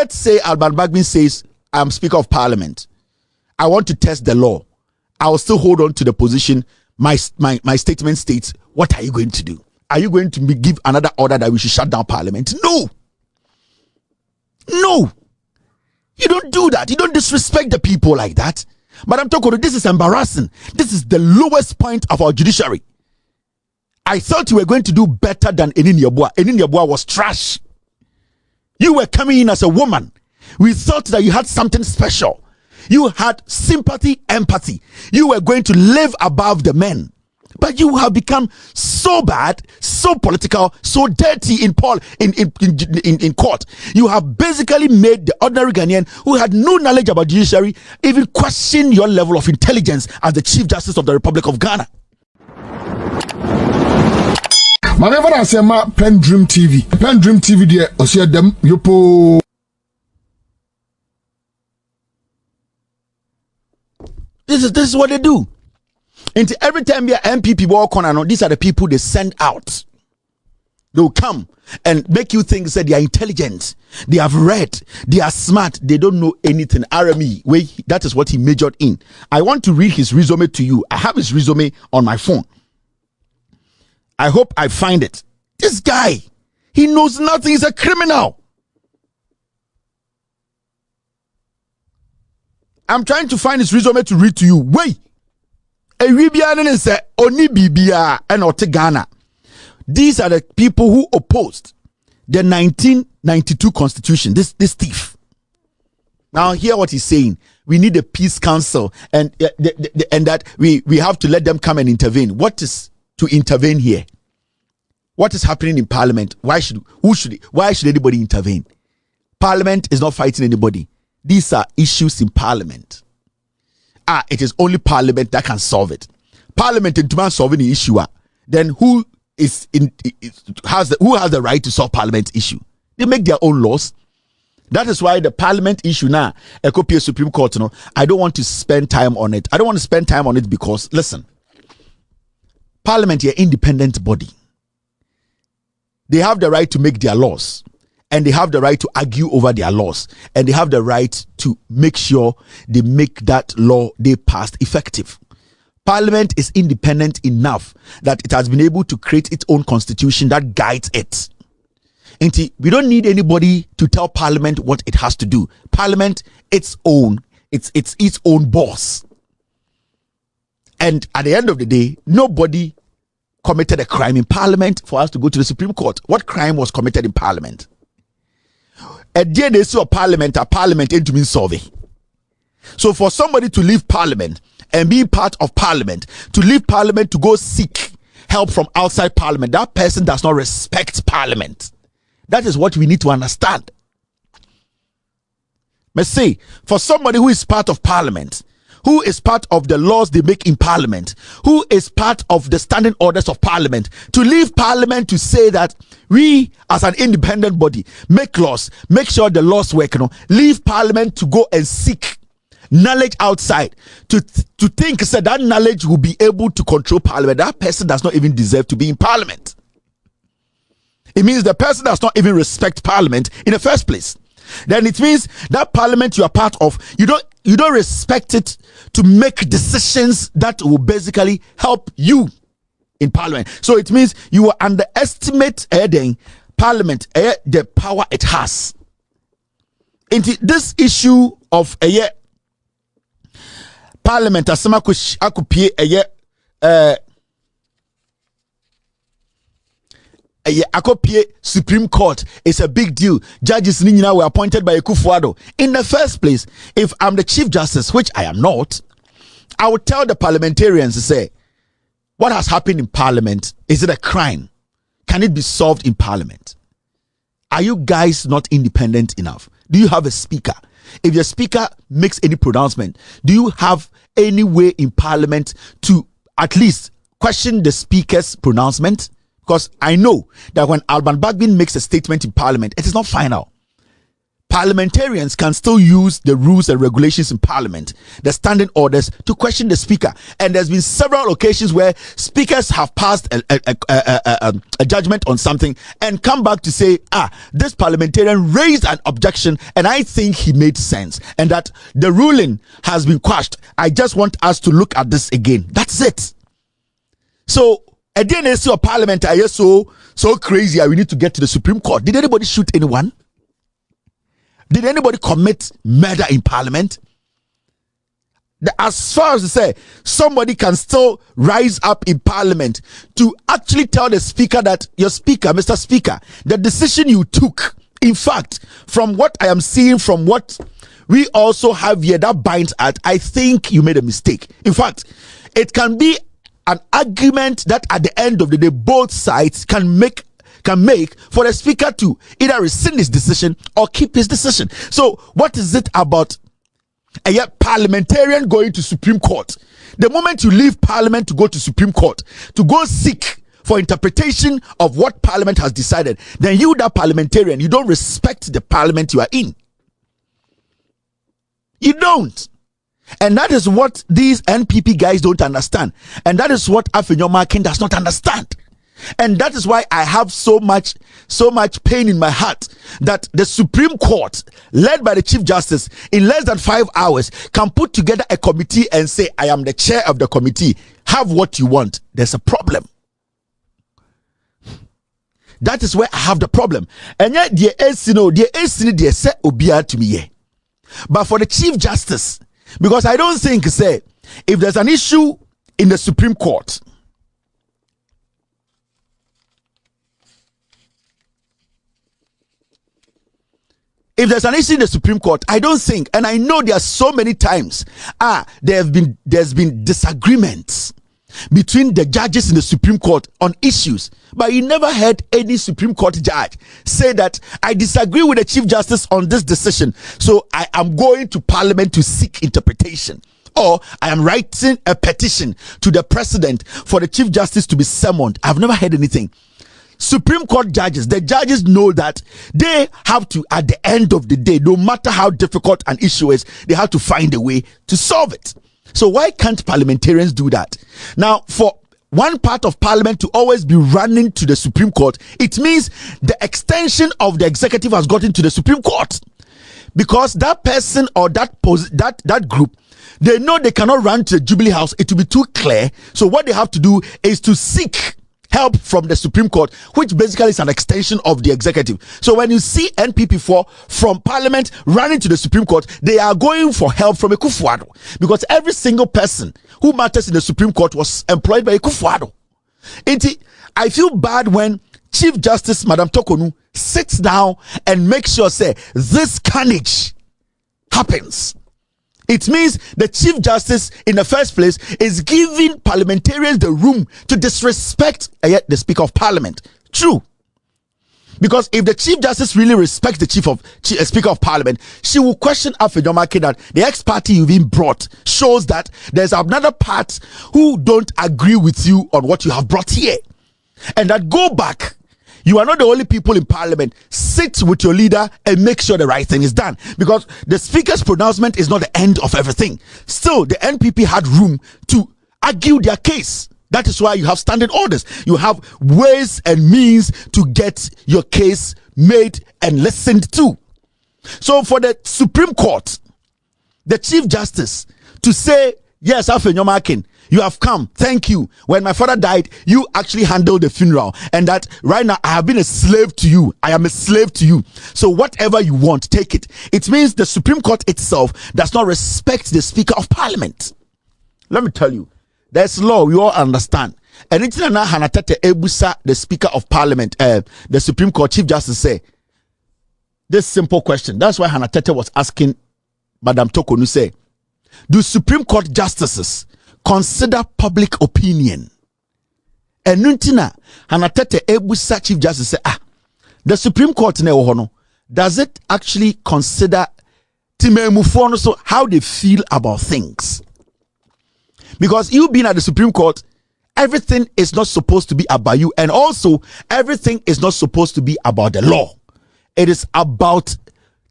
let's say Alban Bagbin says, I'm Speaker of Parliament. I want to test the law. I will still hold on to the position. My statement states, what are you going to do? Are you going to give another order that we should shut down Parliament? No. No. You don't do that. You don't disrespect the people like that. Madam Torkornu, this is embarrassing. This is the lowest point of our judiciary. I thought you were going to do better than Anin Yeboah. Anin Yeboah was trash. You were coming in as a woman. We thought that you had something special. You had sympathy, empathy. You were going to live above the men. But you have become so bad, so political, so dirty in court. You have basically made the ordinary Ghanaian who had no knowledge about judiciary even question your level of intelligence as the Chief Justice of the Republic of Ghana. My neighbor has said, PENDREAM TV. PENDREAM TV, dear, or see them, Yopo. This is what they do. And every time your MPP walk on, these are the people they send out. They will come and make you think that they are intelligent, they have read, they are smart, they don't know anything. RME, that is what he majored in. I want to read his resume to you. I have his resume on my phone. I hope I find it. This guy, he knows nothing. He's a criminal. I'm trying to find his resume to read to you. Wait. These are the people who opposed the 1992 constitution. This thief. Now hear what he's saying. We need a peace council and that we have to let them come and intervene. What is to intervene here? What is happening in Parliament? Why should anybody intervene? Parliament is not fighting anybody. These are issues in Parliament. It is only Parliament that can solve it. Parliament in demand solving the issue. Then who has the right to solve Parliament issue? They make their own laws. That is why the Parliament issue now, a copy of Supreme Court. I don't want to spend time on it. I don't want to spend time on it because listen, Parliament is an independent body. They have the right to make their laws. And they have the right to argue over their laws. And they have the right to make sure they make that law they passed effective. Parliament is independent enough that it has been able to create its own constitution that guides it. And we don't need anybody to tell Parliament what it has to do. Parliament, it's its own boss. And at the end of the day, nobody committed a crime in Parliament for us to go to the Supreme Court. What crime was committed in Parliament? A day they saw Parliament into mean solving. So for somebody to leave Parliament and be part of Parliament, to leave Parliament to go seek help from outside Parliament, that person does not respect Parliament. That is what we need to understand. Let's say for somebody who is part of Parliament, who is part of the laws they make in Parliament, who is part of the standing orders of Parliament, to leave Parliament to say that we as an independent body make laws, make sure the laws work, leave Parliament to go and seek knowledge outside, to think that knowledge will be able to control Parliament. That person does not even deserve to be in Parliament. It means the person does not even respect Parliament in the first place. Then it means that Parliament you are part of, you don't respect it to make decisions that will basically help you in Parliament. So it means you will underestimate Parliament, the power it has. Into this issue of Parliament, as some Akopie Supreme Court is a big deal. Judges were appointed by Akufo-Addo. In the first place, if I'm the Chief Justice, which I am not, I would tell the parliamentarians to say, what has happened in Parliament, is it a crime? Can it be solved in Parliament? Are you guys not independent enough? Do you have a speaker? If your speaker makes any pronouncement, do you have any way in Parliament to at least question the speaker's pronouncement? Because I know that when Alban Bagbin makes a statement in Parliament, it is not final. parliamentarians can still use the rules and regulations in parliament, the standing orders, to question the speaker. And there's been several occasions where speakers have passed a judgment on something and come back to say, this parliamentarian raised an objection and I think he made sense, and that the ruling has been quashed. I just want us to look at this again. That's it. So a DNC of parliament are so crazy. We need to get to the Supreme Court. Did anybody shoot anyone? Did anybody commit murder in parliament? As far as to say, somebody can still rise up in parliament to actually tell the speaker that, your speaker, Mr. Speaker, the decision you took, in fact, from what I am seeing, from what we also have here that binds at, I think you made a mistake. In fact, it can be an argument that at the end of the day, both sides can make for the speaker to either rescind his decision or keep his decision. So what is it about a parliamentarian going to Supreme Court? The moment you leave parliament to go to Supreme Court, to go seek for interpretation of what parliament has decided, then you, that parliamentarian, you don't respect the parliament you are in. You don't. And that is what these NPP guys don't understand. And that is what Afenyomakin does not understand. And that is why I have so much pain in my heart that the Supreme Court, led by the Chief Justice, in less than 5 hours can put together a committee and say, I am the chair of the committee. Have what you want. There's a problem. That is where I have the problem. And yet, the say obia to me. But for the Chief Justice, because I don't think, say, if there's an issue in the Supreme Court, I don't think, and I know there are so many times, there's been disagreements between the judges in the Supreme Court on issues, but you never heard any Supreme Court judge say that I disagree with the Chief Justice on this decision, so I am going to Parliament to seek interpretation, or I am writing a petition to the President for the Chief Justice to be summoned. I've never heard anything. Supreme Court judges, the judges know that they have to, at the end of the day, no matter how difficult an issue is, they have to find a way to solve it. So why can't parliamentarians do that? Now, for one part of parliament to always be running to the Supreme Court, it means the extension of the executive has gotten to the Supreme Court, because that person or that group, they know they cannot run to the Jubilee House. It will be too clear. So what they have to do is to seek help from the Supreme Court, which basically is an extension of the executive. So when you see NPP4 from Parliament running to the Supreme Court, they are going for help from Akufo-Addo, because every single person who matters in the Supreme Court was employed by Akufo-Addo. I feel bad when Chief Justice Madam Torkornu sits down and makes sure, say, this carnage happens. It means the Chief Justice in the first place is giving parliamentarians the room to disrespect the Speaker of Parliament. True. Because if the Chief Justice really respects the Speaker of Parliament, she will question Afenyomakin that the ex-party you've been brought shows that there's another part who don't agree with you on what you have brought here. And that go back. You are not the only people in Parliament. Sit with your leader and make sure the right thing is done. Because the Speaker's pronouncement is not the end of everything. Still, the NPP had room to argue their case. That is why you have standing orders. You have ways and means to get your case made and listened to. So for the Supreme Court, the Chief Justice, to say, yes, Afenyomakin, you have come, thank you. When my father died, you actually handled the funeral, and that right now I have been a slave to you. I am a slave to you. So whatever you want, take it. It means the Supreme Court itself does not respect the Speaker of Parliament. Let me tell you, there's law, we all understand. And it's not Hanatete Ebusa, the Speaker of Parliament, the Supreme Court Chief Justice, say this simple question. That's why Hanatete was asking Madam Torkornu, say, do Supreme Court justices consider public opinion? And Nuntina Hanatete Ebusa Chief Justice say, the Supreme Court does it actually consider Timemufono, so how they feel about things? Because you being at the Supreme Court, everything is not supposed to be about you, and also everything is not supposed to be about the law. It is about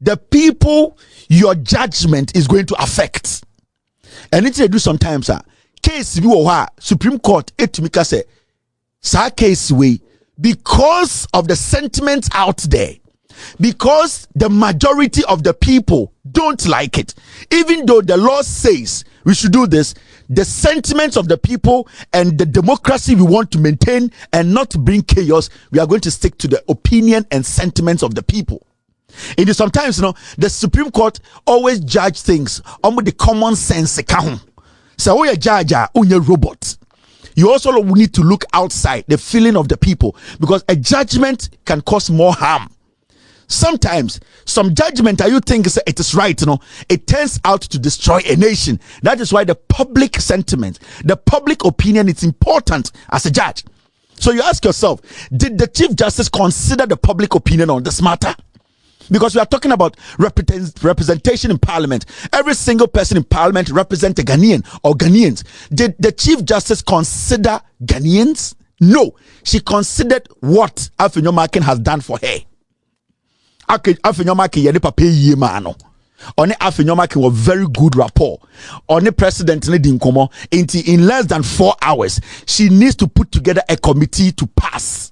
the people your judgment is going to affect. And it's they do sometimes, case we Supreme Court etumika say, sa case we, because of the sentiments out there, because the majority of the people don't like it, even though the law says we should do this, the sentiments of the people and the democracy we want to maintain and not bring chaos, we are going to stick to the opinion and sentiments of the people. It is sometimes, the Supreme Court always judge things on the common sense account. So we are judge, robot. You also need to look outside the feeling of the people, because a judgment can cause more harm. Sometimes some judgment that you think it is right, it turns out to destroy a nation. That is why the public sentiment, the public opinion is important as a judge. So you ask yourself, did the Chief Justice consider the public opinion on this matter? Because we are talking about representation in Parliament. Every single person in Parliament represents a Ghanaian or Ghanaians. Did the Chief Justice consider Ghanaians? No. She considered what Afenyomakin has done for her. Afenyomakin yede papa yie ma no. Oni Afenyomakin was very good rapport. Oni president ne di nkomo. In less than 4 hours, she needs to put together a committee to pass.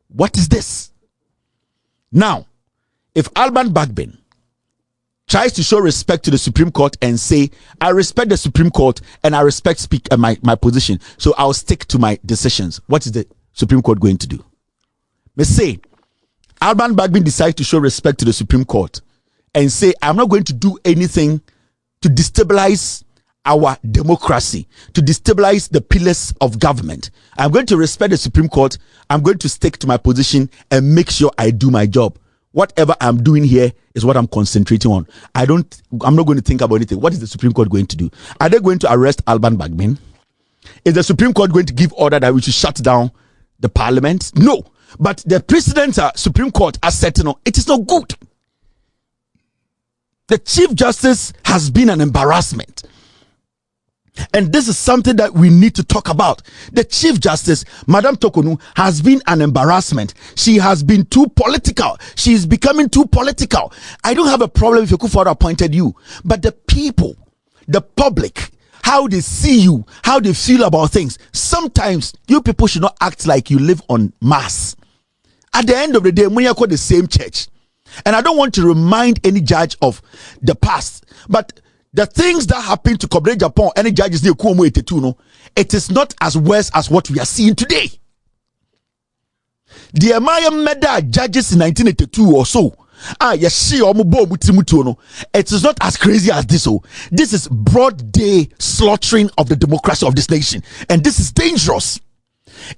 What is this? Now, if Alban Bagbin tries to show respect to the Supreme Court and say, I respect the Supreme Court and I respect my position, so I'll stick to my decisions, what is the Supreme Court going to do? Let's say Alban Bagbin decides to show respect to the Supreme Court and say, I'm not going to do anything to destabilize our democracy, to destabilize the pillars of government. I'm going to respect the Supreme Court. I'm going to stick to my position and make sure I do my job. Whatever I'm doing here is what I'm concentrating on. I'm not going to think about anything. What is the Supreme Court going to do? Are they going to arrest Alban Bagbin? Is the Supreme Court going to give order that we should shut down the Parliament? No. But the President, Supreme Court has said, it is not good. The Chief Justice has been an embarrassment. And this is something that we need to talk about. The Chief Justice, Madam Torkornu, has been an embarrassment. She has been too political. She is becoming too political. I don't have a problem if Yekufuor appointed you. But the people, the public, how they see you, how they feel about things, sometimes you people should not act like you live on Mars. At the end of the day, we are called the same church. And I don't want to remind any judge of the past. But the things that happen to Kobre Japan, any judges near Kuomo 82, it is not as worse as what we are seeing today. The Amaya Meda judges in 1982 or so. It is not as crazy as this. This is broad day slaughtering of the democracy of this nation. And this is dangerous.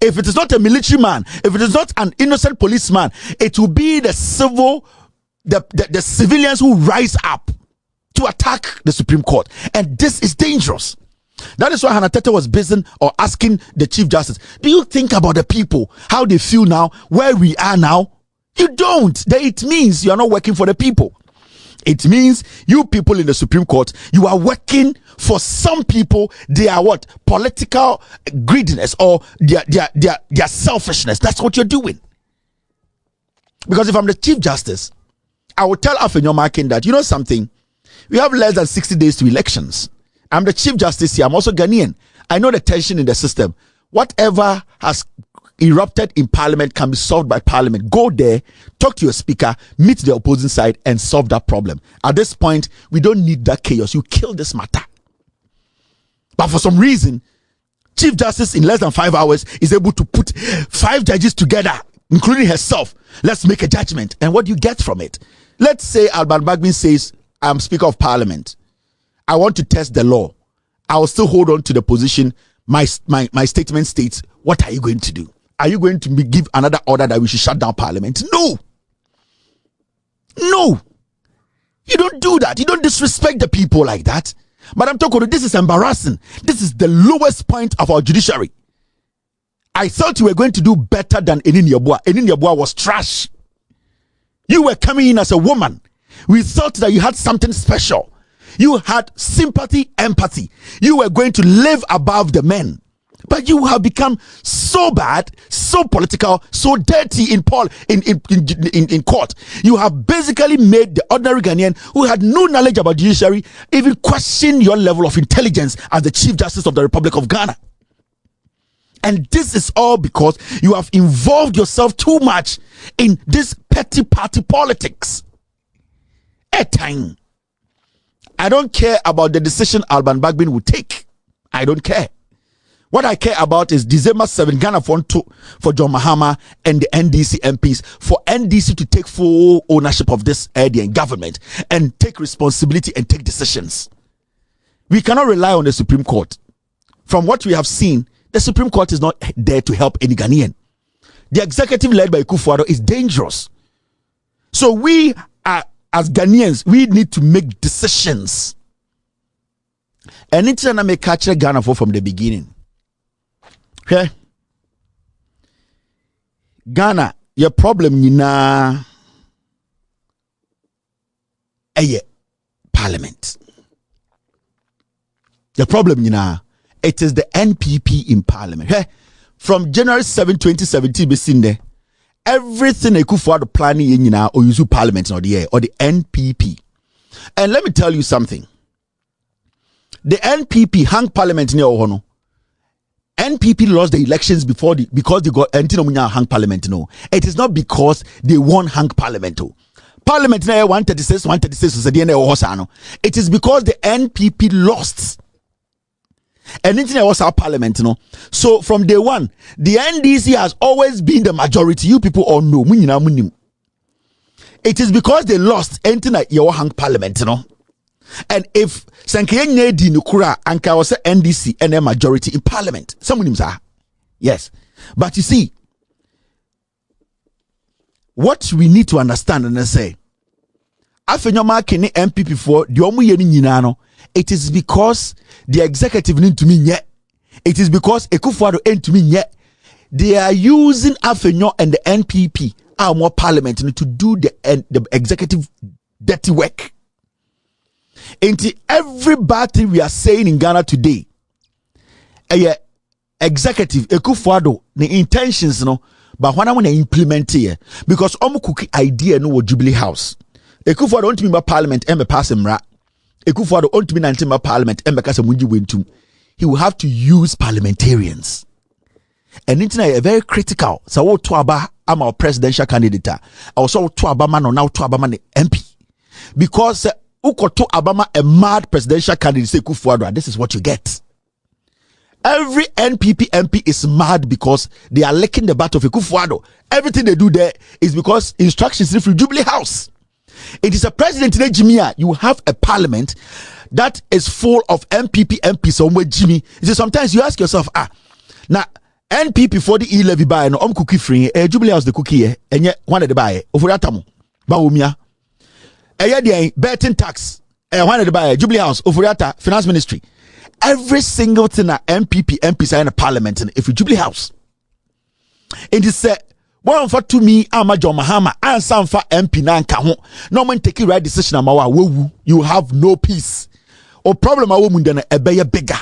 If it is not a military man, if it is not an innocent policeman, it will be the civilians who rise up to attack the Supreme Court. And this is dangerous. That is why Hannah Tete was busy or asking the Chief Justice, do you think about the people, how they feel now, where we are now? You don't. It means you are not working for the people. It means you people in the Supreme Court, you are working for some people. They are what? Political greediness or their selfishness. That's what you're doing. Because if I'm the Chief Justice, I will tell Afenyomakin that, you know something, we have less than 60 days to elections. I'm the Chief Justice here. I'm also Ghanaian. I know the tension in the system. Whatever has erupted in Parliament can be solved by Parliament. Go there, talk to your speaker, meet the opposing side, and solve that problem. At this point, we don't need that chaos. You kill this matter. But for some reason, Chief Justice in less than 5 hours is able to put 5 judges together, including herself. Let's make a judgment. And what do you get from it? Let's say Alban Bagbin says, I'm Speaker of Parliament. I want to test the law. I will still hold on to the position. My statement states, what are you going to do? Are you going to give another order that we should shut down Parliament? No. No. You don't do that. You don't disrespect the people like that. Madam Torkornu, this is embarrassing. This is the lowest point of our judiciary. I thought you were going to do better than Anin Yeboah. Anin Yeboah was trash. You were coming in as a woman. We thought that you had something special. You had sympathy, empathy. You were going to live above the men. But you have become so bad, so political, so dirty in court. You have basically made the ordinary Ghanaian who had no knowledge about judiciary even question your level of intelligence as the Chief Justice of the Republic of Ghana. And this is all because you have involved yourself too much in this petty party politics. At time, I don't care about the decision Alban Bagbin will take. I don't care. What I care about is December 7, Ghana for John Mahama and the NDC MPs, for NDC to take full ownership of this area government and take responsibility and take decisions. We cannot rely on the Supreme Court. From what we have seen, the Supreme Court is not there to help any Ghanaian. The executive led by Akufo-Addo is dangerous. So we are, as Ghanaians, we need to make decisions. And it's gonna make catch Ghana from the beginning. Okay. Ghana, your problem nina parliament. The problem nina, it is the NPP in parliament. Okay. From January 7, 2017, be seen there. Everything Akufo-Addo planning in nina or use parliament or the NPP. And let me tell you something. The NPP hang parliament near Ohono. NPP lost the elections because they got hang parliament. No, it is not because they won hang parliament. Parliament now 136 it is because the NPP lost. And it was our parliament. No, so from day one, the NDC has always been the majority. You people all know. It is because they lost. Hang parliament. No. And if Sankeyenye di Nukura Anka was NDC and a majority in parliament, someone yes. But you see, what we need to understand and say, Afenyoma Kene MPP for the Omu Yeni Ninano, it is because the executive need to mean yet. It is because Akufo-Addo ain't to mean yet. They are using Afenyo and the NPP, our more parliament, to do the executive dirty work. Into every bad thing we are saying in Ghana today, executive Akufo-Addo the intentions no, but when I want to implement here because cookie idea no Jubilee House. Akufo-Addo want to be parliament and pass him rat. Akufo-Addo want to be 19 parliament and because he will have to use parliamentarians. And it's a very critical. So what to aba I'm our presidential candidate. I also to aba man or now to aba man MP because. Ukoto Obama a mad presidential candidate say Akufo-Addo, this is what you get. Every NPP MP is mad because they are licking the butt of Akufo-Addo. Everything they do there is because instructions from Jubilee House. It is a president in Jimia. You have a parliament that is full of NPP MPs somewhere Jimmy. Sometimes you ask yourself, now NPP for the levy buy no cookie free Jubilee House the cookie and yet one of the buy over that Baumia. Betting tax, one of the buyer, Jubilee House, Ofuriata, Finance Ministry. Every single thing that MPs are in the parliament, if you Jubilee House. It is said, one for to me, I'm a John Mahama, and some for MP Nanka. No one take the right decision. You have no peace. Or problem, a woman than a bear bigger.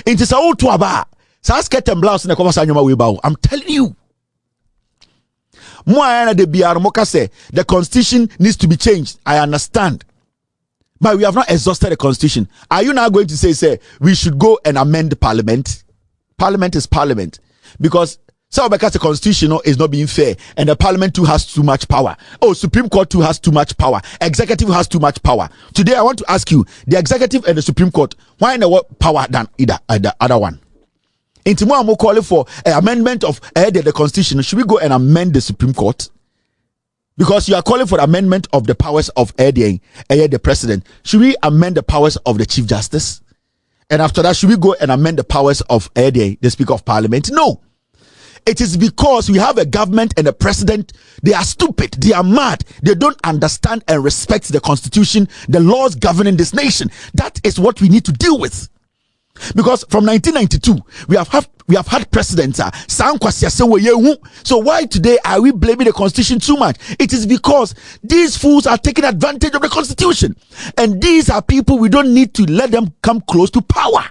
It is all to about. Sasket and blouse in the conversation. I'm telling you. The constitution needs to be changed. I understand. But we have not exhausted the constitution. Are you now going to say we should go and amend the parliament? Parliament is parliament. Because because the constitution is not being fair and the parliament too has too much power. Oh, Supreme Court too has too much power. Executive has too much power. Today I want to ask you, the executive and the Supreme Court, why in the what power than either other one? Into more I'm calling for an amendment of the constitution. Should we go and amend the Supreme Court? Because you are calling for amendment of the powers of the president. Should we amend the powers of the Chief Justice? And after that, should we go and amend the powers of the Speaker of Parliament? No. It is because we have a government and a president. They are stupid. They are mad. They don't understand and respect the constitution, the laws governing this nation. That is what we need to deal with. Because from 1992 we have had presidents so why today are we blaming the constitution too much? It is because these fools are taking advantage of the constitution, and these are people we don't need to let them come close to power.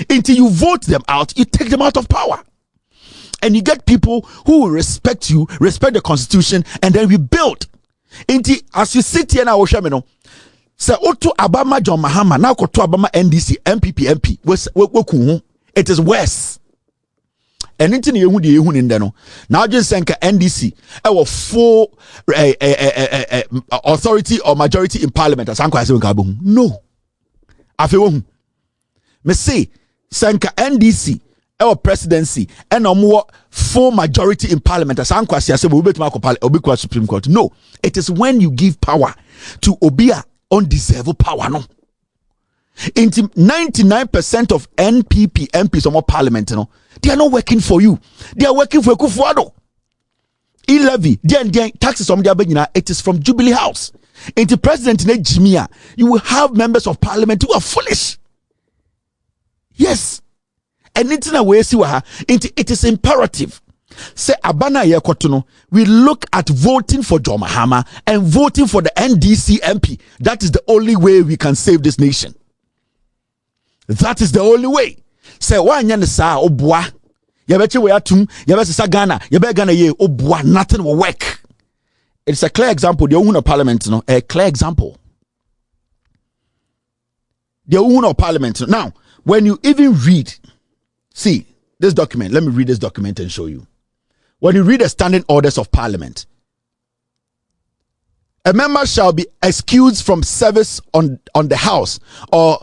Until you vote them out, you take them out of power. And you get people who will respect you, respect the constitution, and then we build. Until as you sit here now, say Oto Abama John Mahama, now Koto Abama NDC, MPP, MP, it is worse. And into the Yehun in Deno. Now just saying NDC, our full authority or majority in parliament as Uncle Kabum. No. I feel me say Sanka NDC, our presidency, and no more full majority in parliament as Uncle says we will be Supreme Court. No, it is when you give power to Obia undeserved power. No. Into 99% of NPP MPs or more parliament, they are not working for you. They are working for Kufuado. E-levy, taxes on the it is from Jubilee House. Into President Jimia, you will have members of parliament who are foolish. Yes. And it is imperative. Say Abana Yekotuno, we look at voting for John Mahama and voting for the NDC MP. That is the only way we can save this nation. That is the only way. Say why sa obwa. Yabeche we atum, yabese sa Ghana, yabe Ghana ye obwa, nothing will work. It's a clear example. The owner of parliament, a clear example. The owner of parliament. Now, when you even read, see this document. Let me read this document and show you. When you read the standing orders of parliament, a member shall be excused from service on the house or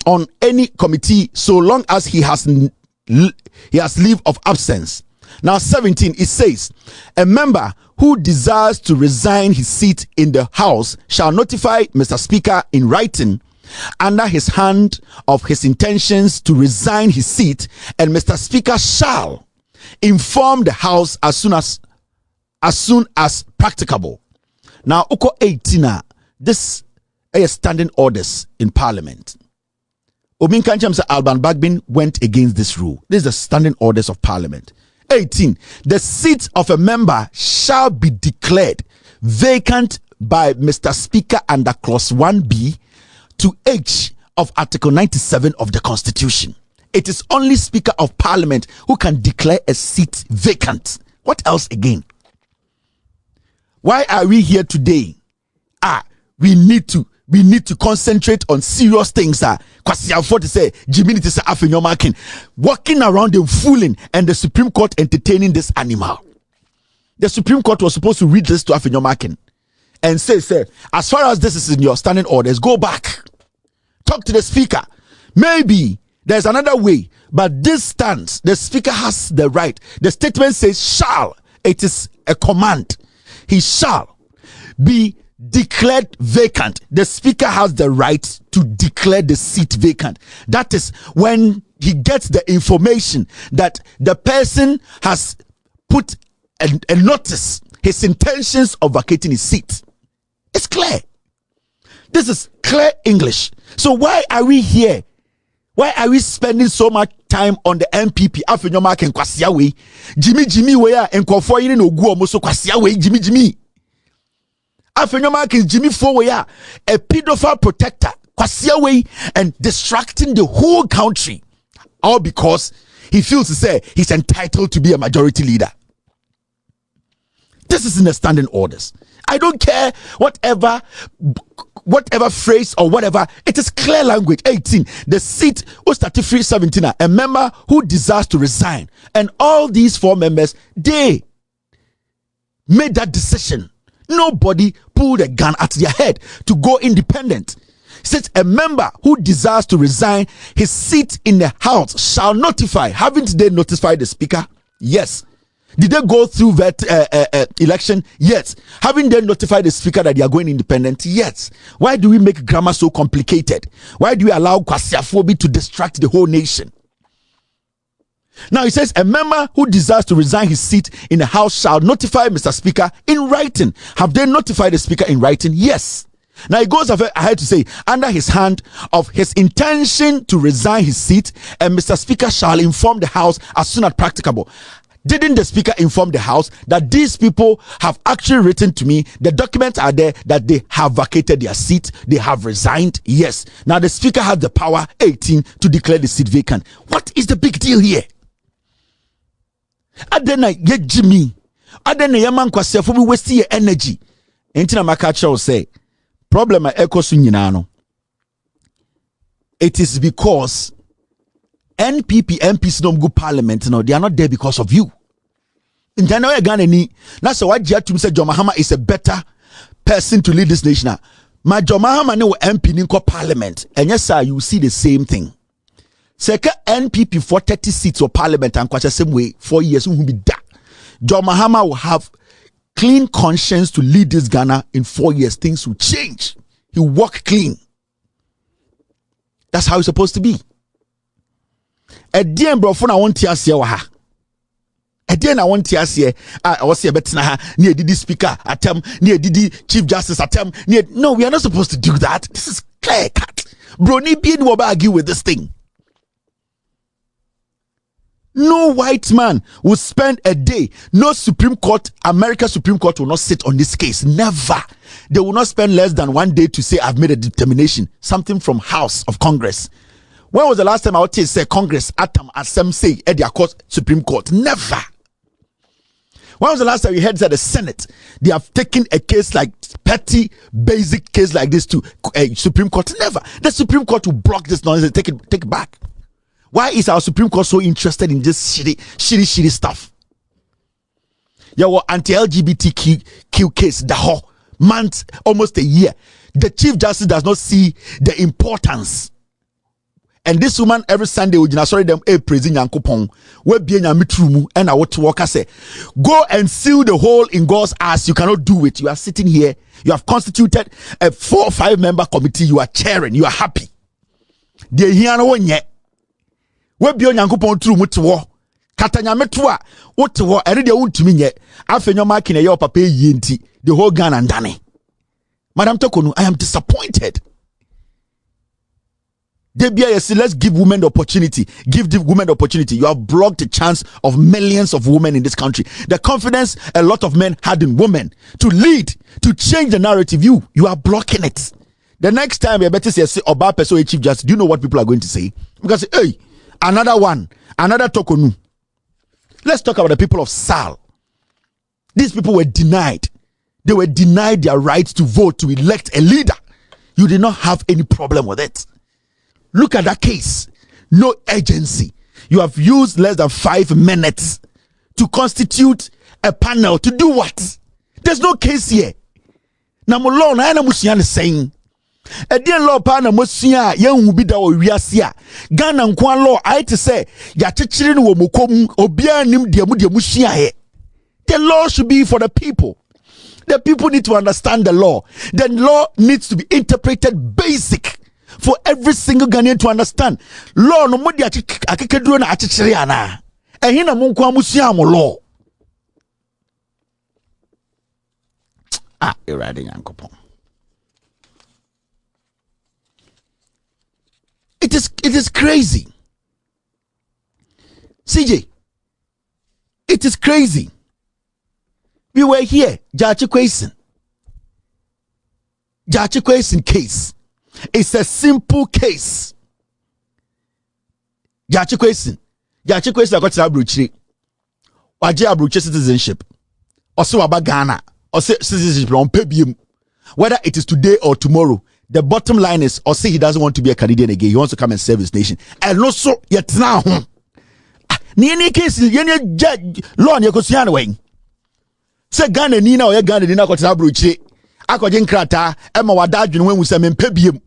on any committee so long as he has leave of absence. Now 17, it says, a member who desires to resign his seat in the house shall notify Mr. Speaker in writing under his hand of his intentions to resign his seat, and Mr. Speaker shall inform the house as soon as practicable. Now Uko 18, this is standing orders in parliament. Obin Kancham Alban Bagbin went against this rule. This is the standing orders of parliament. 18. The seat of a member shall be declared vacant by Mr. Speaker under clause 1B to H of Article 97 of the Constitution. It is only Speaker of Parliament who can declare a seat vacant. What else again? Why are we here today? We need to concentrate on serious things. Kwasi Afo to say Jimmy to say Afenyomakin walking around and fooling, and the Supreme Court entertaining this animal. The Supreme Court was supposed to read this to Afenyomakin and say, as far as this is in your standing orders, go back, talk to the Speaker. Maybe there's another way, but this stands. The Speaker has the right. The statement says shall. It is a command. He shall be declared vacant. The Speaker has the right to declare the seat vacant. That is when he gets the information that the person has put a notice, his intentions of vacating his seat. It's clear. This is clear English. So why are we here? Why are we spending so much time on the MPP? Afenyoma ken kwasia we. Jimmy we ya enkofo yire no gu omo so kwasia we Jimmy. Afenyoma ken Jimmy for we ya a pedophile protector kwasia we, and distracting the whole country, all because he feels to say he's entitled to be a majority leader. This is in the standing orders. I don't care whatever phrase or whatever. It is clear language. 18. The seat was 33 17. A member who desires to resign. And all these four members, they made that decision. Nobody pulled a gun at their head to go independent. Since a member who desires to resign his seat in the house shall notify. Haven't they notified the Speaker? Yes. Did they go through that election? Yes. Haven't they notified the Speaker that they are going independent? Yes. Why do we make grammar so complicated? Why do we allow Kwasiafobi to distract the whole nation? Now it says a member who desires to resign his seat in the House shall notify Mr. Speaker in writing. Have they notified the Speaker in writing? Yes. Now it goes ahead to say, under his hand of his intention to resign his seat, and Mr. Speaker shall inform the House as soon as practicable. Didn't the speaker inform the House that these people have actually written to me? The documents are there that they have vacated their seat, they have resigned. Yes. Now the speaker has the power, 18, to declare the seat vacant. What is the big deal here? Adena ye Jimmy. Adena yaman kwase for we waste your energy. Entina makacha will say, problem I echo sunyinano. It is because NPP MPs don't go parliament. No, they are not there because of you. In January, that's why Jatum said John Mahama is a better person to lead this nation. My John Mahama no MP in parliament, and yes, sir, you see the same thing. Second NPP for 30 seats of parliament and quite the same way 4 years will be that. John Mahama will have clean conscience to lead this Ghana in 4 years. Things will change. He will walk clean. That's how it's supposed to be. Edian bro phone I want to ask you Edian I want to ask you I was here better near the speaker attempt near the chief justice attempt near. No, we are not supposed to do that. This is clear cut. Bro, need be no argue with this thing. No white man will spend a day. No Supreme Court, America Supreme Court will not sit on this case. Never. They will not spend less than 1 day to say I've made a determination. Something from House of Congress. When was the last time I would say Congress atom as some say at their court Supreme Court? Never. When was the last time you heard that the Senate they have taken a case like petty basic case like this to a Supreme Court? Never. The Supreme Court will block this nonsense and take it back. Why is our Supreme Court so interested in this shitty stuff? Your anti-LGBTQ case, the whole month, almost a year. The Chief Justice does not see the importance. And this woman every Sunday would sorry them praising Yankopon. We be mitrumu and I want to work. I say, go and seal the hole in God's ass. You cannot do it. You are sitting here. You have constituted a 4 or 5 member committee. You are chairing. You are happy. They here no one yet. We be Yankopon true mutwo. Katanya metua. What war? I read your to me yet. After your marking a your papa yinti. The whole gun and Danny. Madam Torkornu, I am disappointed. Let's give women the opportunity. Give the women the opportunity. You have blocked the chance of millions of women in this country. The confidence a lot of men had in women to lead, to change the narrative. You are blocking it. The next time you better say Oba Peso Chief Justice, do you know what people are going to say? Because hey, another one, another Torkornu. Let's talk about the people of Sal. These people were denied. They were denied their right to vote, to elect a leader. You did not have any problem with it. Look at that case. No agency. You have used less than 5 minutes to constitute a panel to do what? There's no case here. Namulo na yana musian saying. Edian law panel musia young will be the Wiasia. Ghana and Kwan law, I to say, Yachichirin wo mukom, Obia nim diamudia musia he. The law should be for the people. The people need to understand the law. The law needs to be interpreted basic. For every single Ghanaian to understand. Law no modi akekeduro na achichiri ana. Ehi na mo nkwa musia mo law. Erade Yankopon. It is crazy. CJ. It is crazy. We were here, Jachi Kwesen case. It's a simple case. Jachi Kwesen I got to Abruchi. Waje Abruchi citizenship. Also about Ghana. Or say citizenship on PEBIum. Whether it is today or tomorrow. The bottom line is, or say he doesn't want to be a Canadian again. He wants to come and serve his nation. And also, yet now, ni any case, any judge, law, you could see anyway. Say Ghana, Nina, or Ghana, Nina, got to Abruchi. Akojin krata ema wadadwene when we say mempebiem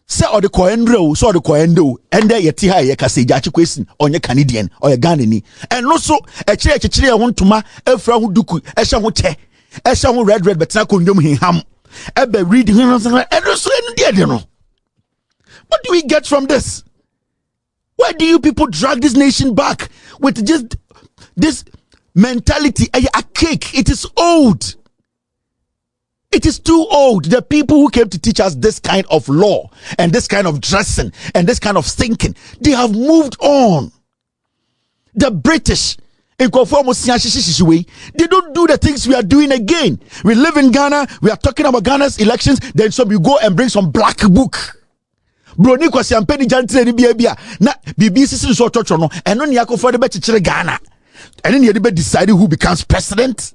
say or the koendro so the koendo and there yeti ha ye kase Jachi Kwesen onye Canadian or ye Ghanani and no so ekire ho ntoma afra ho duku ehye ho che ehye ho red betina kondom hinham ebe read and so enu no. What do we get from this? Why do you people drag this nation back with just this mentality? A cake, it is old. It is too old. The people who came to teach us this kind of law and this kind of dressing and this kind of thinking, they have moved on. The British They don't do the things we are doing again. We live in Ghana. We are talking about Ghana's elections. Then some you go and bring some black book. Bro, ni kwasi ampeni jantre ni bia na BBC so chocho no. Eno ni akofo de be chichire Ghana. And then you decide who becomes president.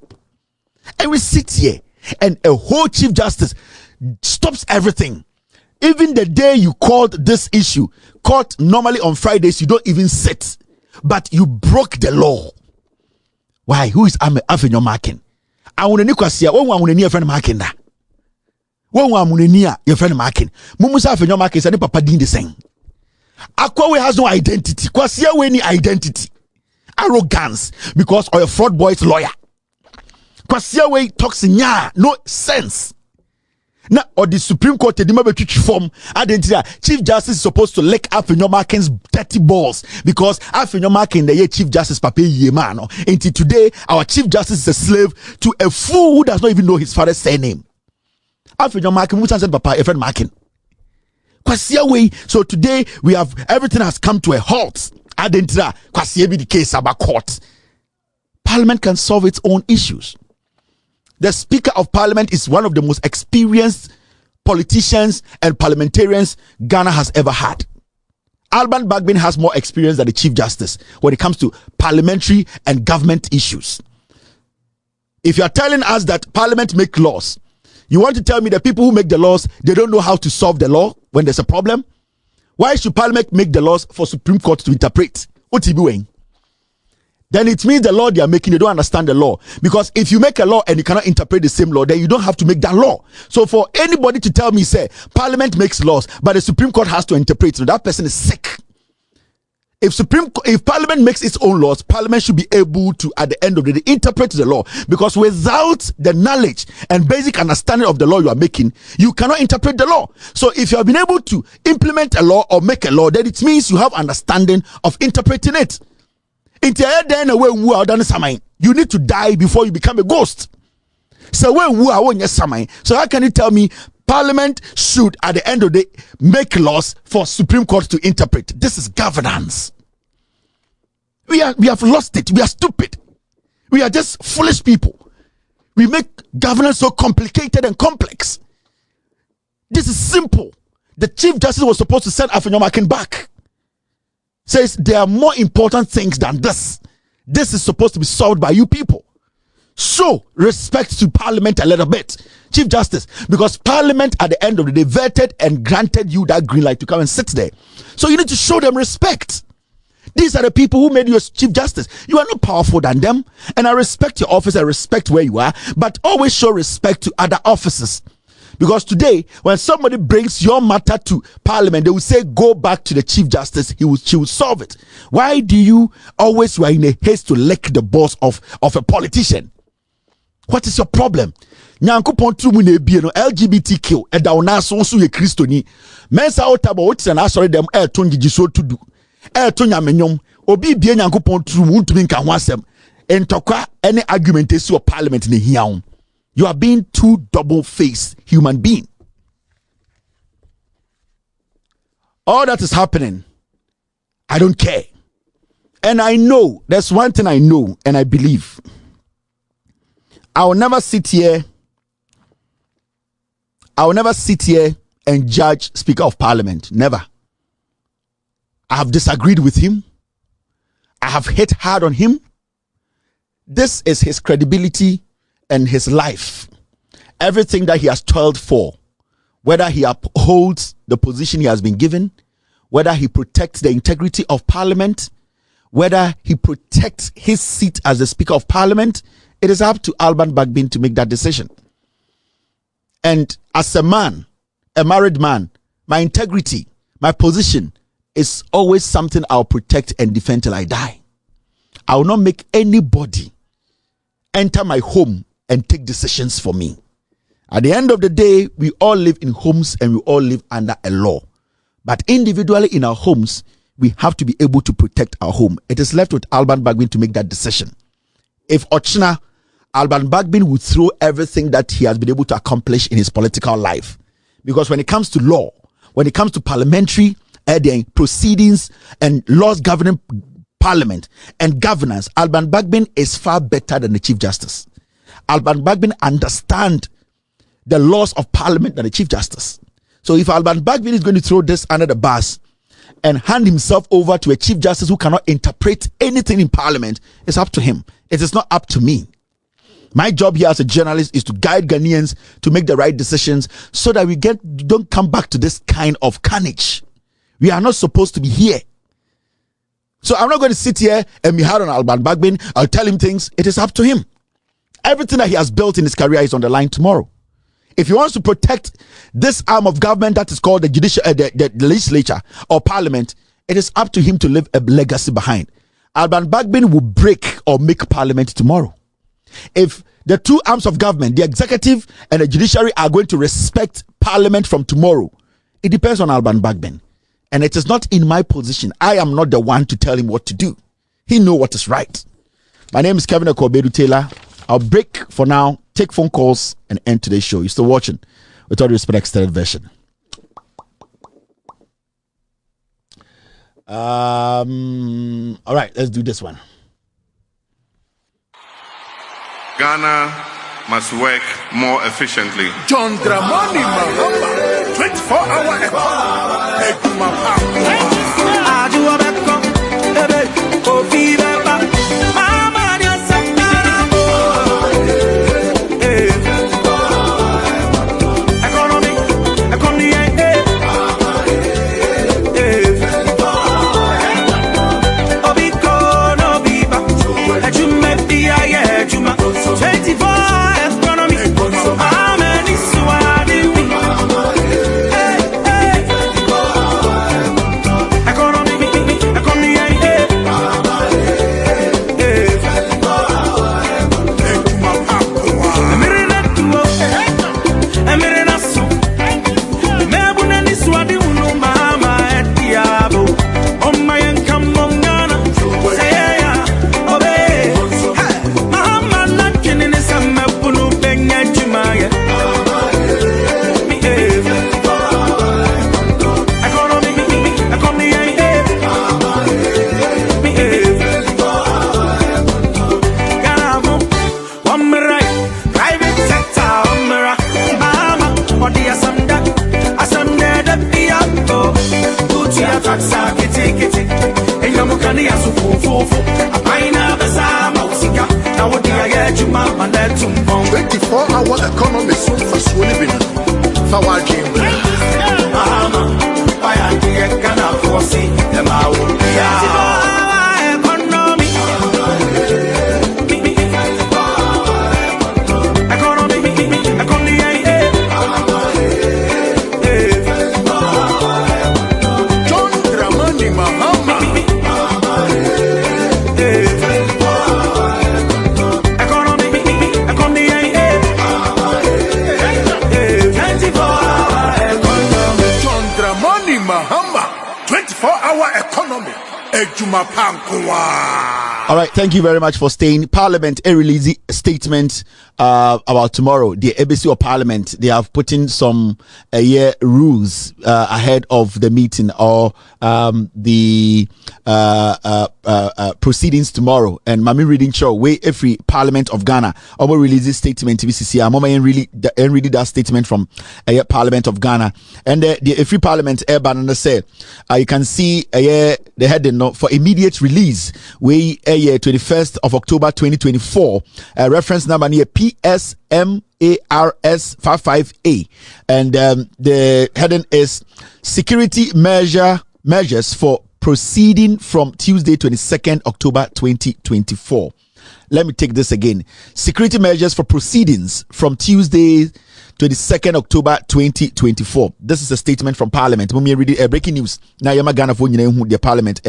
And we sit here and a whole Chief Justice stops everything. Even the day you called this issue, court normally on Fridays, you don't even sit. But you broke the law. Why? Who is Afenyo marking? I want to Nikosia. One want to friend marking that. One want to your friend marking. Mumusa Afenyo marking is any papa doing the same. Akwawe has no identity. Kwasia we any identity. Arrogance because of a fraud boy's lawyer. Kwasia we talks no sense. Now, or the Supreme Court, the form identity. Chief Justice is supposed to lick Afenyo Markin's dirty balls because Afenyo Markin, the Chief Justice, Pape Yemano. Until today, our Chief Justice is a slave to a fool who does not even know his father's surname. Afenyo Markin, who said Papa, a friend Markin. So today, we have everything has come to a halt. Identity, Kwasia be the case about court. Parliament can solve its own issues. The Speaker of Parliament is one of the most experienced politicians and parliamentarians Ghana has ever had. Alban Bagbin has more experience than the Chief Justice when it comes to parliamentary and government issues. If you are telling us that Parliament make laws, you want to tell me the people who make the laws, they don't know how to solve the law when there's a problem? Why should Parliament make the laws for Supreme Court to interpret? What's he doing? Then it means the law they are making, they don't understand the law. Because if you make a law and you cannot interpret the same law, then you don't have to make that law. So for anybody to tell me, say, Parliament makes laws, but the Supreme Court has to interpret, so that person is sick. If Parliament makes its own laws, Parliament should be able to, at the end of the day, interpret the law. Because without the knowledge and basic understanding of the law you are making, you cannot interpret the law. So if you have been able to implement a law or make a law, then it means you have understanding of interpreting it. You need to die before you become a ghost. So how can you tell me Parliament should at the end of the day make laws for Supreme Court to interpret? This is governance. We have lost it. We are stupid. We are just foolish people. We make governance so complicated and complex. This is simple. The Chief Justice was supposed to send Afenyo Markin back. Says there are more important things than this. This is supposed to be solved by you people. Show respect to Parliament a little bit, Chief Justice, because Parliament at the end of the day vetted and granted you that green light to come and sit there. So you need to show them respect. These are the people who made you as Chief Justice. You are not powerful than them, and I respect your office, I respect where you are, but always show respect to other officers. Because today, when somebody brings your matter to Parliament, they will say, go back to the Chief Justice, she will solve it. Why do you always were in a haste to lick the balls of a politician? What is your problem? Nyankopon tru mu na ebie no LGBTQ edauna so ye Kristoni. Mensa otabo wotina na asori dem to ngigiso tudu. To nyamenyom obi bie Nyankopon tru mu ntumi nka ho asem. Entokwa any argument esi o Parliament ne hia. You are being too double-faced human being. All that is happening, I don't care. And I know, there's one thing I know and I believe. I will never sit here and judge Speaker of Parliament. Never. I have disagreed with him. I have hit hard on him. This is his credibility and his life. Everything that he has toiled for, whether he upholds the position he has been given, whether he protects the integrity of Parliament, whether he protects his seat as the Speaker of Parliament, it is up to Alban Bagbin to make that decision. And as a man, a married man, my integrity, my position is always something I'll protect and defend till I die. I will not make anybody enter my home and take decisions for me. At the end of the day, we all live in homes and we all live under a law. But individually in our homes, we have to be able to protect our home. It is left with Alban Bagbin to make that decision. If Ochina, Alban Bagbin would throw everything that he has been able to accomplish in his political life. Because when it comes to law, when it comes to parliamentary proceedings and laws governing parliament and governance, Alban Bagbin is far better than the Chief Justice. Alban Bagbin understands the laws of parliament than the Chief Justice. So if Alban Bagbin is going to throw this under the bus and hand himself over to a Chief Justice who cannot interpret anything in parliament, it's up to him. It is not up to me. My job here as a journalist is to guide Ghanaians to make the right decisions so that we don't come back to this kind of carnage. We are not supposed to be here. So I'm not going to sit here and be hard on Alban Bagbin. I'll tell him things. It is up to him. Everything that he has built in his career is on the line tomorrow. If he wants to protect this arm of government that is called the legislature or parliament, it is up to him to leave a legacy behind. Alban Bagbin will break or make parliament tomorrow. If the two arms of government, the executive and the judiciary, are going to respect parliament from tomorrow, it depends on Alban Bagbin. And it is not in my position. I am not the one to tell him what to do. He knows what is right. My name is Kevin Akobedu Taylor. I'll break for now, take phone calls, and end today's show. You're still watching with all respect, extended version. All right, let's do this one. Ghana must work more efficiently. John Dramani Mahama, 24-hour economy soon for Swollen. Power game. Why I can't foresee them out. All right, thank you very much for staying. Parliament released a statement about tomorrow. The ABC of Parliament, they have put in some rules ahead of the meeting or the proceedings tomorrow. And Mami reading show way every Parliament of Ghana over releases statement to BCC. I'm really that statement from Parliament of Ghana. And the free Parliament banner said you can see the heading for immediate release way 21st of October 2024 reference number near PSMARS 55A, and the heading is security measures for proceeding from Tuesday 22nd October 2024. Let me take this again. Security measures for proceedings from Tuesday 22nd October 2024. This is a statement from Parliament. When we read breaking news, now Yama Ghana for the Parliament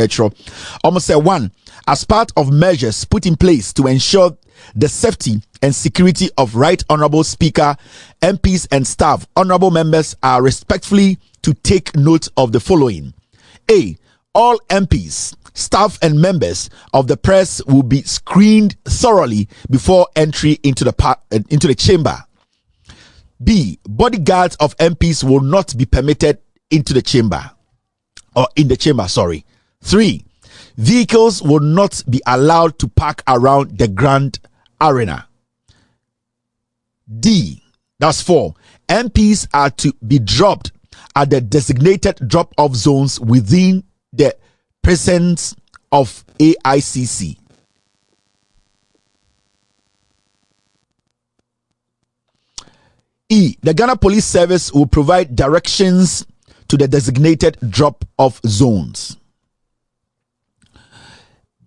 almost say one, as part of measures put in place to ensure the safety and security of Right Honourable Speaker, MPs and staff, honourable members are respectfully to take note of the following. A. All MPs, staff and members of the press will be screened thoroughly before entry into the chamber. B. Bodyguards of MPs will not be permitted into the chamber or in the chamber. 3. Vehicles will not be allowed to park around the Grand Arena. D, that's 4. MPs are to be dropped at the designated drop-off zones within the presence of AICC. E, the Ghana Police Service will provide directions to the designated drop-off zones.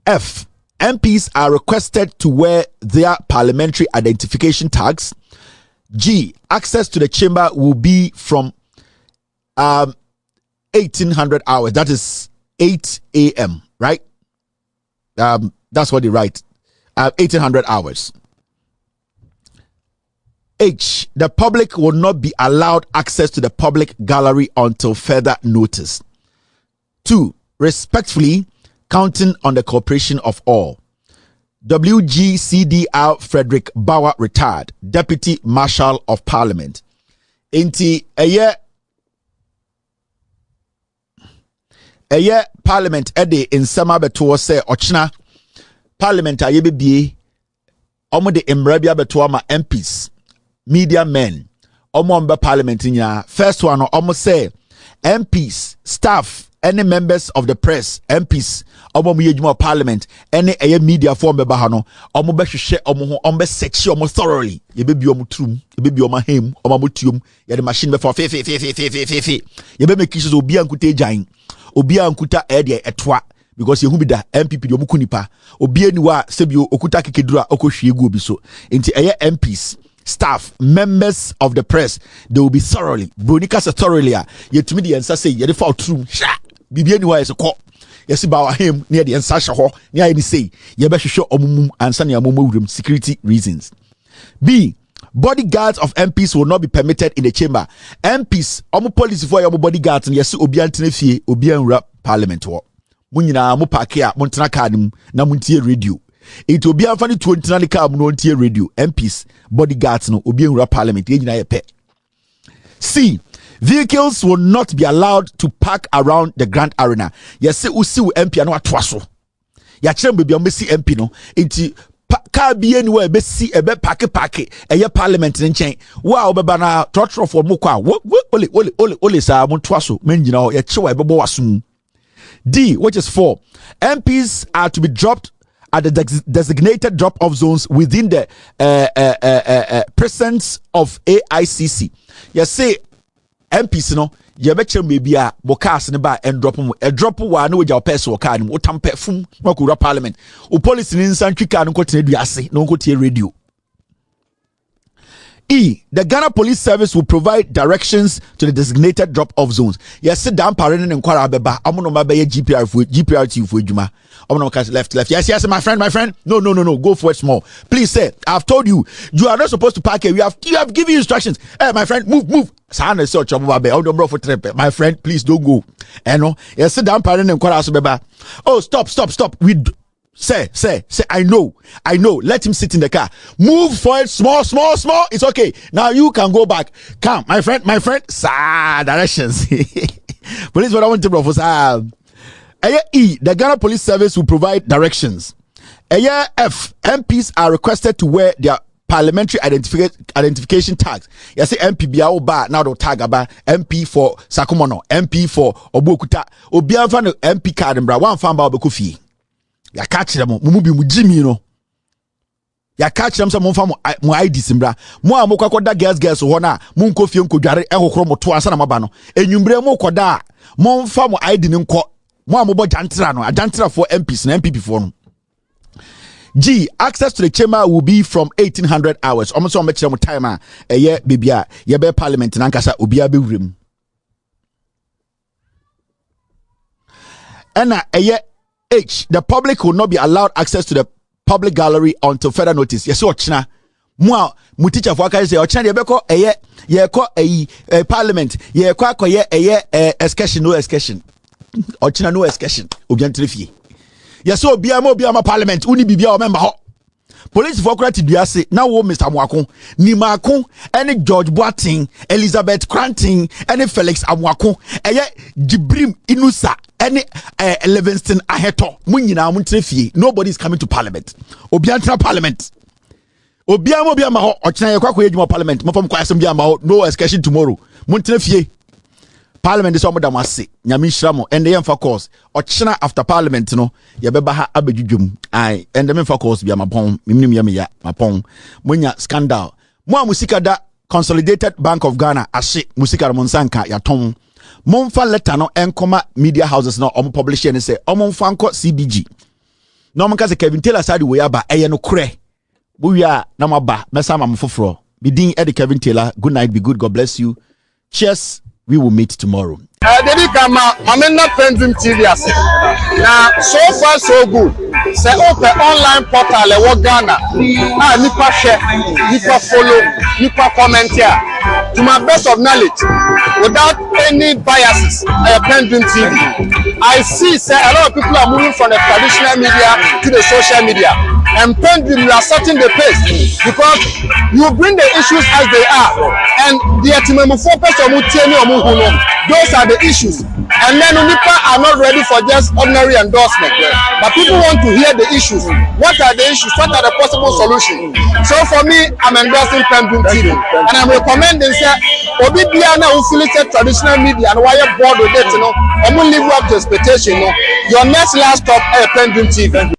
F, MPs are requested to wear their parliamentary identification tags. G, access to the chamber will be from 1800 hours. That is 8 a.m., right? That's what they write. 1800 hours. H, the public will not be allowed access to the public gallery until further notice. 2, respectfully, counting on the cooperation of all. WGCDR Frederick Bauer, retired, Deputy Marshal of Parliament. Inti eye Parliament ede in sama beto se ochina Parliament aye bebie omo de emrabia beto ma MPs, media men, omo mbe Parliament nya. First one omo say MPs, staff, any members of the press, MPs, omo yejuma Parliament, any media form beba ha no, omo be hwehwe omo ho, omo be search omo thoroughly. Ye be bi omo trum, ye be bi omo hem, omo motium, ye the machine be for fe. Ye be make sure obi ankuta jan, obi ankuta de etwa, because ye hu bi da MPP de omo kunipa, obi aniwa sebio okuta kekedura okohwie gu obi so. Enti MPs, staff, members of the press, they will be thoroughly. Bronika se thoroughly a yetumi de yensa say ye de fa trum. Bibi aniwa is a call. Yes, about him near the Ensasha Ho, near any say, ye better show omum and sunny amum security reasons. B, bodyguards of MPs will not be permitted in the chamber. MPs, omu police for your bodyguards, and yes, obian tenefi, obian rap parliament war. Munina mupakea, montana cardim, namuntia radio. It will be a funny 20 car montia radio. MPs, bodyguards, no obian rap parliament, ye pet. C, vehicles will not be allowed to park around the Grand Arena. Yes, usi MP no atwaso. Ya chem bebi ombesi MP no. Enti car bi anywhere be si ebe park eye parliament nchen. Wa obeba na trotro for mo kwa. Ole sa mo twaso. Menjina ho ya chewa ebebo wasum. D, which is 4. MPs are to be dropped at the designated drop-off zones within the presence of AICC. Yes, say MPs no ye beche maybe a bokas ne ba and drop a drop wa no we pese wo ka ni wo tampe fum makura parliament o police ni nsantwika no kotene duase no kotie radio. E, the Ghana Police Service will provide directions to the designated drop-off zones. Yes, sit down, parent and inquire beba. I'm gonna be a GPRT for Juma. I'm gonna catch left. Yes, my friend. No. Go for it small. Please say, I've told you, you are not supposed to park here. You have given you instructions. Hey, my friend, move. Sana so trouble baba. For trip. My friend, please don't go. No. Yes, sit down, parent and inquire beba. Oh, stop. Say, I know. Let him sit in the car. Move forward, small. It's okay. Now you can go back. Come, my friend. Directions. Police, what I want to propose. E, the Ghana Police Service will provide directions. F, MPs are requested to wear their parliamentary identification tags. Yes, MP biao ba now do tag aba MP for Sakumono, MP for Obokuta, Obianfa no MP card mbra one fan ba obekofie. Ya catch them mu bi mu jimi no. Ya catch them some mo ID simbra. Mo a mo kwakoda girls ho na mo nkofie nkodware ehokoro mo to ansa na maba no. Enwumbre mo koda mo mfa mo ID ni nko. Mo a mo bo jantra no, ajantra for MPs na MPP for no. G, access to the chamber will be from 1800 hours. Almost on mo time eye bibia ye be parliament na nkasa obia be wrem. Ena eye H, the public will not be allowed access to the public gallery until further notice. Yes, ochina. Mo teacher for aka say ochina de beko ye ko parliament ye ko akoye excursion no excursion. Ochina no excursion. Obiantrefie. Yes, obia ma parliament uni bibia o member ho. police for kwati duase na wo Mr. Amwako ni Mako any George Boating Elizabeth Cranting any Felix Amwako eye Jibrim Inusa any Livingston Aheto munyina muntrefie. Nobody is coming to parliament. Obiantra parliament. Obiama ho ochina ye kwakọ edwuma parliament mafam kwa asem biama ho no excursion tomorrow. Muntrefie. Parliament is somebody must nyame shramo and the emfa course ochina after parliament no ye beba ha abedwudwum ai and the emfa course bia mapon mimnim ye ya mapon munya scandal mo musika da Consolidated Bank of Ghana ashe musika monsanka ya ton momfa letter no enkoma media houses no omo publish and say omo mfa nko CBG no mo ka se Kevin Taylor side we aba eye no kre bo wi na maba mesa ma mfoforo bidin Eddie Kevin Taylor, good night, be good, God bless you, cheers. We will meet tomorrow. Dedi kama mamena PENDREAM TV ase. Na so far so good. Say open online portal e wo Ghana. Nipa share, nipa follow, nipa comment here. To my best of knowledge, without any biases, PENDREAM TV. I see say a lot of people are moving from the traditional media to the social media. And PENDREAM, you are setting the pace because you bring the issues as they are, and the focus on those are the issues. And then Unipa are not ready for just ordinary endorsement, but people want to hear the issues. What are the issues? What are the possible solutions? So for me, I'm endorsing PENDREAM TV, and I'm recommending say Obi Biana who affiliated traditional media and why you're bored with it, I'm gonna live up to expectation. Your next last stop, PENDREAM TV.